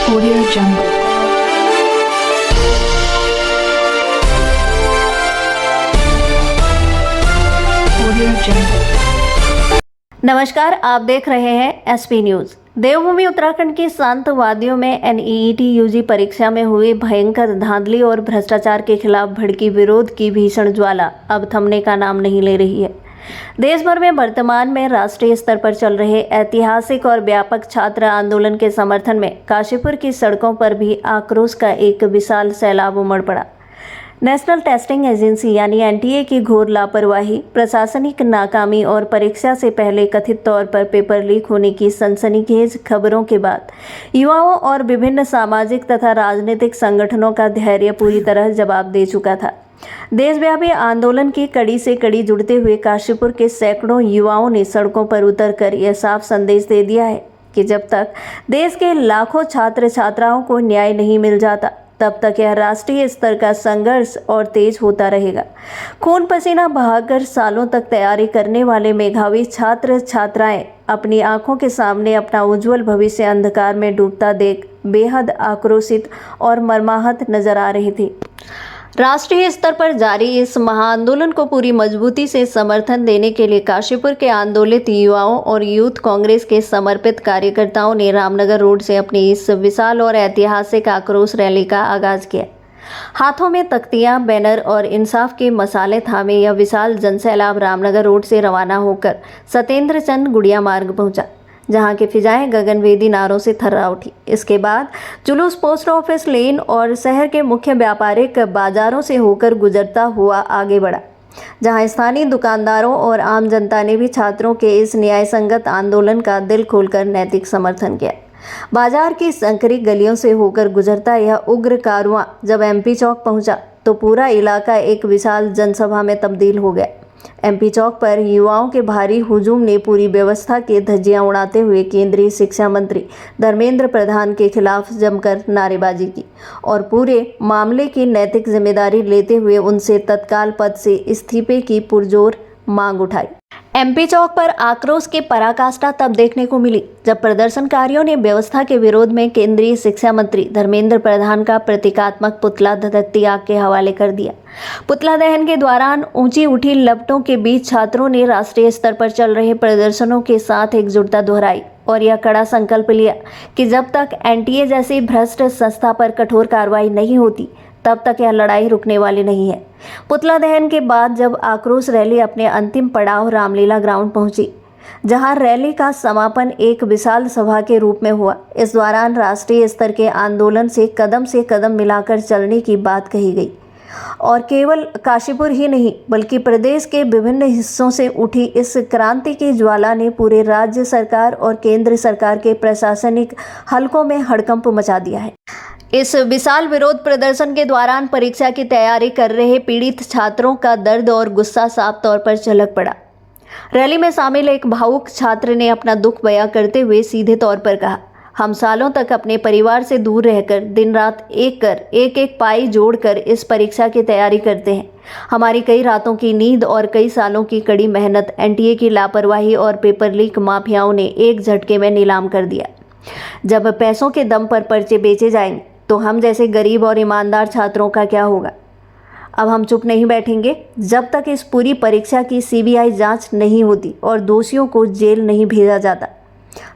Audio Jungle. Audio Jungle. नमस्कार, आप देख रहे हैं एसपी न्यूज। देवभूमि उत्तराखंड की शांत वादियों में एनईईटी यूजी परीक्षा में हुई भयंकर धांधली और भ्रष्टाचार के खिलाफ भड़की विरोध की भीषण ज्वाला अब थमने का नाम नहीं ले रही है। देश भर में वर्तमान में राष्ट्रीय स्तर पर चल रहे ऐतिहासिक और व्यापक छात्र आंदोलन के समर्थन में काशीपुर की सड़कों पर भी आक्रोश का एक विशाल सैलाब उमड़ पड़ा। नेशनल टेस्टिंग एजेंसी यानी एनटीए की घोर लापरवाही, प्रशासनिक नाकामी और परीक्षा से पहले कथित तौर पर पेपर लीक होने की सनसनीखेज खबरों के बाद युवाओं और विभिन्न सामाजिक तथा राजनीतिक संगठनों का धैर्य पूरी तरह जवाब दे चुका था। देशव्यापी आंदोलन की कड़ी से कड़ी जुड़ते हुए काशीपुर के सैकड़ों युवाओं ने सड़कों पर उतरकर यह साफ संदेश दे दिया है कि जब तक देश के लाखों छात्र छात्राओं को न्याय नहीं मिल जाता, तब तक यह राष्ट्रीय स्तर का संघर्ष और तेज होता रहेगा। खून पसीना बहाकर सालों तक तैयारी करने वाले मेधावी छात्र छात्राएं अपनी आंखों के सामने अपना उज्जवल भविष्य अंधकार में डूबता देख बेहद आक्रोशित और मर्माहत नजर आ रही थी। राष्ट्रीय स्तर पर जारी इस महाआंदोलन को पूरी मजबूती से समर्थन देने के लिए काशीपुर के आंदोलित युवाओं और यूथ कांग्रेस के समर्पित कार्यकर्ताओं ने रामनगर रोड से अपनी इस विशाल और ऐतिहासिक आक्रोश रैली का आगाज किया। हाथों में तख्तियां, बैनर और इंसाफ के मसाले थामे यह विशाल जनसैलाब रामनगर रोड से रवाना होकर सत्येंद्र चंद गुड़िया मार्ग पहुंचा, जहां की फिजाएं गगनभेदी नारों से थर्रा उठी। इसके बाद जुलूस पोस्ट ऑफिस लेन और शहर के मुख्य व्यापारिक बाजारों से होकर गुजरता हुआ आगे बढ़ा, जहां स्थानीय दुकानदारों और आम जनता ने भी छात्रों के इस न्याय संगत आंदोलन का दिल खोलकर नैतिक समर्थन किया। बाजार की संकरी गलियों से होकर गुजरता यह उग्र कारवां जब एमपी चौक पहुंचा तो पूरा इलाका एक विशाल जनसभा में तब्दील हो गया। एमपी चौक पर युवाओं के भारी हुजूम ने पूरी व्यवस्था के धज्जियां उड़ाते हुए केंद्रीय शिक्षा मंत्री धर्मेंद्र प्रधान के खिलाफ जमकर नारेबाजी की और पूरे मामले की नैतिक जिम्मेदारी लेते हुए उनसे तत्काल पद से इस्तीफे की पुरजोर मांग उठाई। एमपी चौक पर आक्रोश की पराकाष्ठा तब देखने को मिली जब प्रदर्शनकारियों ने व्यवस्था के विरोध में केंद्रीय शिक्षा मंत्री धर्मेंद्र प्रधान का प्रतीकात्मक पुतला धधकती आग के हवाले कर दिया। पुतला दहन के दौरान ऊंची उठी लपटों के बीच छात्रों ने राष्ट्रीय स्तर पर चल रहे प्रदर्शनों के साथ एकजुटता दोहराई और यह कड़ा संकल्प लिया कि जब तक एनटीए जैसी भ्रष्ट संस्था पर कठोर कार्रवाई नहीं होती, तब तक यह लड़ाई रुकने वाली नहीं है। पुतला दहन के बाद जब आक्रोश रैली अपने अंतिम पड़ाव रामलीला ग्राउंड पहुंची, जहां रैली का समापन एक विशाल सभा के रूप में हुआ। इस दौरान राष्ट्रीय स्तर के आंदोलन से कदम मिलाकर चलने की बात कही गई और केवल काशीपुर ही नहीं बल्कि प्रदेश के विभिन्न हिस्सों से उठी इस क्रांति की ज्वाला ने पूरे राज्य सरकार और केंद्र सरकार के प्रशासनिक हलकों में हड़कंप मचा दिया है। इस विशाल विरोध प्रदर्शन के दौरान परीक्षा की तैयारी कर रहे पीड़ित छात्रों का दर्द और गुस्सा साफ तौर पर झलक पड़ा। रैली में शामिल एक भावुक छात्र ने अपना दुख बयां करते हुए सीधे तौर पर कहा, हम सालों तक अपने परिवार से दूर रहकर दिन रात एक एक पाई जोड़कर इस परीक्षा की तैयारी करते हैं। हमारी कई रातों की नींद और कई सालों की कड़ी मेहनत एनटीए की लापरवाही और पेपर लीक माफियाओं ने एक झटके में नीलाम कर दिया। जब पैसों के दम पर पर्चे बेचे जाएंगे तो हम जैसे गरीब और ईमानदार छात्रों का क्या होगा? अब हम चुप नहीं बैठेंगे जब तक इस पूरी परीक्षा की सीबीआई जांच नहीं होती और दोषियों को जेल नहीं भेजा जाता।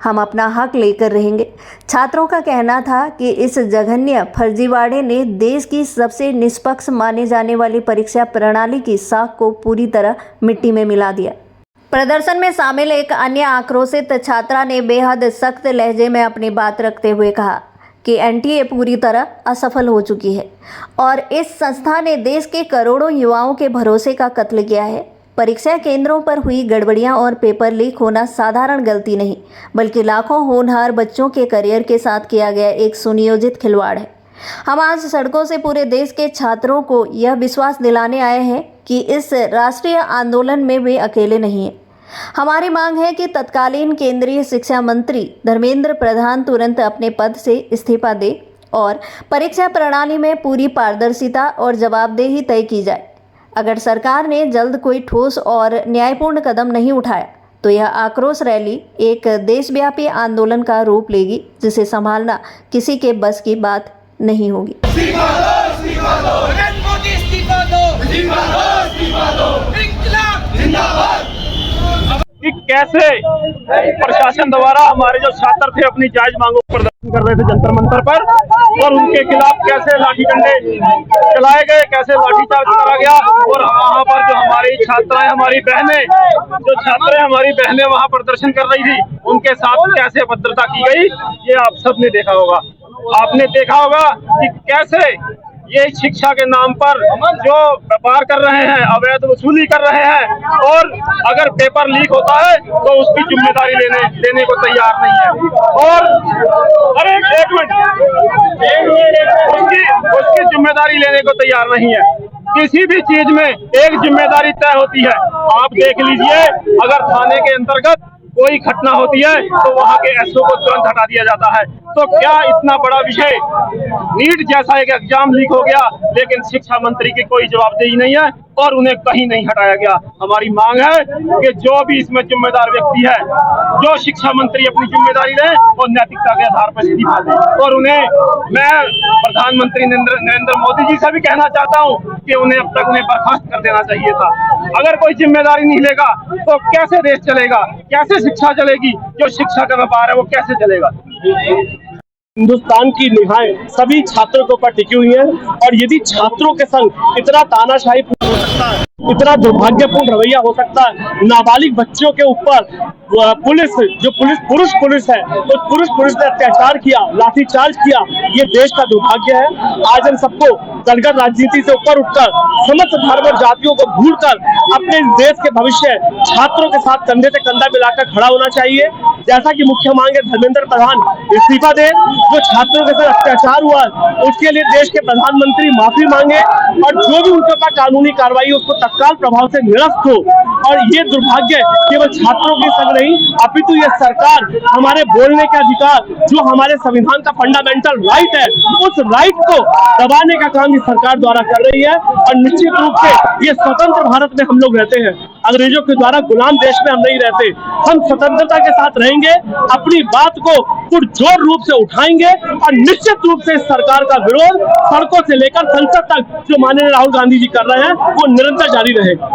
हम अपना हक लेकर रहेंगे। छात्रों का कहना था कि इस जघन्य फर्जीवाड़े ने देश की सबसे निष्पक्ष माने जाने वाली परीक्षा प्रणाली की साख को पूरी तरह मिट्टी में मिला दिया। प्रदर्शन में शामिल एक अन्य आक्रोशित छात्रा ने बेहद सख्त लहजे में अपनी बात रखते हुए कहा कि एनटीए पूरी तरह असफल हो चुकी है और इस संस्था ने देश के करोड़ों युवाओं के भरोसे का कत्ल किया है। परीक्षा केंद्रों पर हुई गड़बड़ियां और पेपर लीक होना साधारण गलती नहीं बल्कि लाखों होनहार बच्चों के करियर के साथ किया गया एक सुनियोजित खिलवाड़ है। हम आज सड़कों से पूरे देश के छात्रों को यह विश्वास दिलाने आए हैं कि इस राष्ट्रीय आंदोलन में वे अकेले नहीं हैं। हमारी मांग है कि तत्कालीन केंद्रीय शिक्षा मंत्री धर्मेंद्र प्रधान तुरंत अपने पद से इस्तीफा दे और परीक्षा प्रणाली में पूरी पारदर्शिता और जवाबदेही तय की जाए। अगर सरकार ने जल्द कोई ठोस और न्यायपूर्ण कदम नहीं उठाया तो यह आक्रोश रैली एक देशव्यापी आंदोलन का रूप लेगी, जिसे संभालना किसी के बस की बात नहीं होगी। नरेंद्र मोदी इस्तीफा दो, इस्तीफा दो, इंकलाब जिंदाबाद। कि कैसे प्रशासन द्वारा हमारे जो छात्र थे अपनी जायज मांगों पर प्रदर्शन कर रहे थे जंतर मंतर पर, और उनके खिलाफ कैसे लाठी डंडे चलाए गए, कैसे लाठीचार्ज करा गया, और वहाँ पर जो हमारी छात्राएं, हमारी बहनें, जो छात्र हमारी बहनें वहाँ प्रदर्शन कर रही थी, उनके साथ कैसे अभद्रता की गई, ये आप सबने देखा होगा। आपने देखा होगा कि कैसे ये शिक्षा के नाम पर जो व्यापार कर रहे हैं, अवैध वसूली कर रहे हैं, और अगर पेपर लीक होता है तो उसकी जिम्मेदारी लेने को तैयार नहीं है। और अरे एक मिनट, उसकी जिम्मेदारी लेने को तैयार नहीं है। किसी भी चीज में एक जिम्मेदारी तय होती है। आप देख लीजिए, अगर थाने के अंतर्गत कोई घटना होती है तो वहाँ के एसओ को तुरंत हटा दिया जाता है। तो क्या इतना बड़ा विषय, नीट जैसा एक एग्जाम लीक हो गया, लेकिन शिक्षा मंत्री की कोई जवाबदेही नहीं है और उन्हें कहीं नहीं हटाया गया। हमारी मांग है कि जो भी इसमें जिम्मेदार व्यक्ति है, जो शिक्षा मंत्री अपनी जिम्मेदारी लें और नैतिकता के आधार पर इस्तीफा दें। और उन्हें मैं प्रधानमंत्री नरेंद्र मोदी जी से भी कहना चाहता हूं कि उन्हें अब तक उन्हें बर्खास्त कर देना चाहिए था। अगर कोई जिम्मेदारी नहीं लेगा तो कैसे देश चलेगा, कैसे शिक्षा चलेगी? जो शिक्षा का व्यापार है वो कैसे चलेगा? हिंदुस्तान की निगाहें सभी छात्रों के ऊपर टिकी हुई है, और यदि छात्रों के संग इतना तानाशाही हो सकता है, इतना दुर्भाग्यपूर्ण रवैया हो सकता है, नाबालिग बच्चों के ऊपर पुलिस पुरुष है, उस पुरुष ने अत्याचार किया, लाठीचार्ज किया, ये देश का दुर्भाग्य है। आज हम सबको दलगत राजनीति से ऊपर उठकर समस्त धर्म और जातियों को भूलकर अपने देश के भविष्य छात्रों के साथ कंधे से कंधा मिलाकर खड़ा होना चाहिए। जैसा कि मुख्य मांग है, धर्मेंद्र प्रधान इस्तीफा दें। जो छात्रों के साथ अत्याचार हुआ उसके लिए देश के प्रधानमंत्री माफी मांगे, और जो भी उनके ऊपर कानूनी कार्रवाई उसको तत्काल प्रभाव से निरस्त हो। और ये दुर्भाग्य केवल छात्रों के संग नहीं, अपितु ये सरकार हमारे बोलने का अधिकार, जो हमारे संविधान का फंडामेंटल राइट है, उस राइट को दबाने का काम इस सरकार द्वारा कर रही है। और निश्चित रूप से ये स्वतंत्र भारत में हम लोग रहते हैं, अंग्रेजों के द्वारा गुलाम देश में हम नहीं रहते। हम स्वतंत्रता के साथ रहेंगे, अपनी बात को पुरजोर रूप से उठाएंगे, और निश्चित रूप से इस सरकार का विरोध सड़कों से लेकर संसद तक जो माननीय राहुल गांधी जी कर रहे हैं वो निरंतर जारी रहेगा।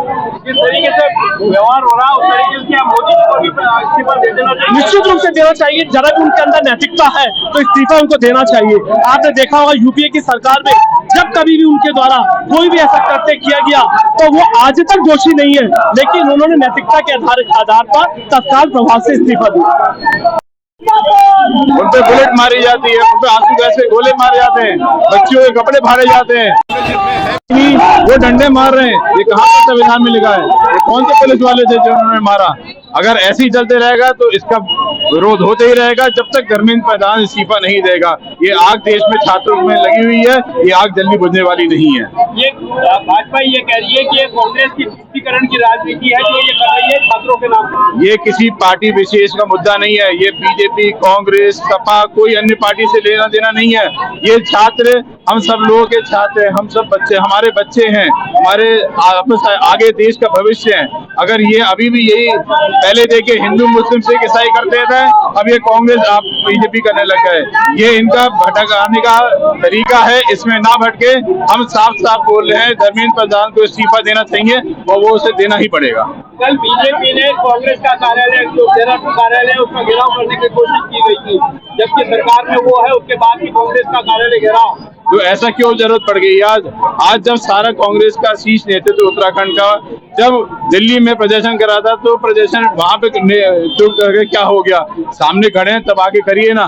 जिस तरीके से व्यवहार हो रहा है उस तरीके से मोदी जी को भी इस्तीफा दे देना चाहिए। निश्चित रूप से देना चाहिए। जरा भी उनके अंदर नैतिकता है तो इस्तीफा उनको देना चाहिए। आपने देखा होगा यूपीए की सरकार में जब कभी भी उनके द्वारा कोई भी ऐसा कृत्य किया गया तो वो आज तक दोषी नहीं है, लेकिन उन्होंने नैतिकता के आधार पर तत्काल प्रभाव से इस्तीफा दिया। उन पे बुलेट मारी जाती है, उन पे आंसू गैस के गोले मारे जाते हैं, बच्चों के कपड़े फाड़े जाते हैं, वो डंडे मार रहे हैं। ये कहाँ पे संविधान में लिखा है? ये कौन से पुलिस वाले थे जो उन्होंने मारा? अगर ऐसे ही चलते रहेगा तो इसका विरोध होते ही रहेगा जब तक धर्मेंद्र प्रधान इस्तीफा नहीं देगा। ये आग देश में छात्रों में लगी हुई है, ये आग जल्दी बुझने वाली नहीं है। ये भाजपा ये कह रही है कि ये कांग्रेस की तुष्टीकरण की राजनीति है जो ये कर रही है छात्रों के नाम। ये किसी पार्टी विशेष का मुद्दा नहीं है। ये बीजेपी, कांग्रेस, सपा, कोई अन्य पार्टी से लेना देना नहीं है। ये छात्र हम सब लोगों के छात्र हैं, हम सब बच्चे, हमारे बच्चे हैं, हमारे आगे देश का भविष्य है। अगर ये अभी भी यही पहले देखे हिंदू मुस्लिम से ईसाई करते थे, अब ये कांग्रेस आप बीजेपी करने लग गए। ये इनका भटकाने का तरीका है, इसमें ना भटके। हम साफ साफ बोल रहे हैं, धर्मेंद्र प्रधान को इस्तीफा देना चाहिए और वो उसे देना ही पड़ेगा। कल बीजेपी ने कांग्रेस का कार्यालय, जो देहरादून कार्यालय है, उसका घेराव करने की कोशिश की गई थी, जबकि सरकार में वो है, उसके बाद भी कांग्रेस का कार्यालय घेराव। तो ऐसा क्यों जरूरत पड़ गई आज जब सारा कांग्रेस का शीर्ष नेतृत्व उत्तराखंड का जब दिल्ली में प्रदर्शन करा था, तो प्रदर्शन वहां पे चुप करके क्या हो गया? सामने खड़े हैं तब आगे करिए ना।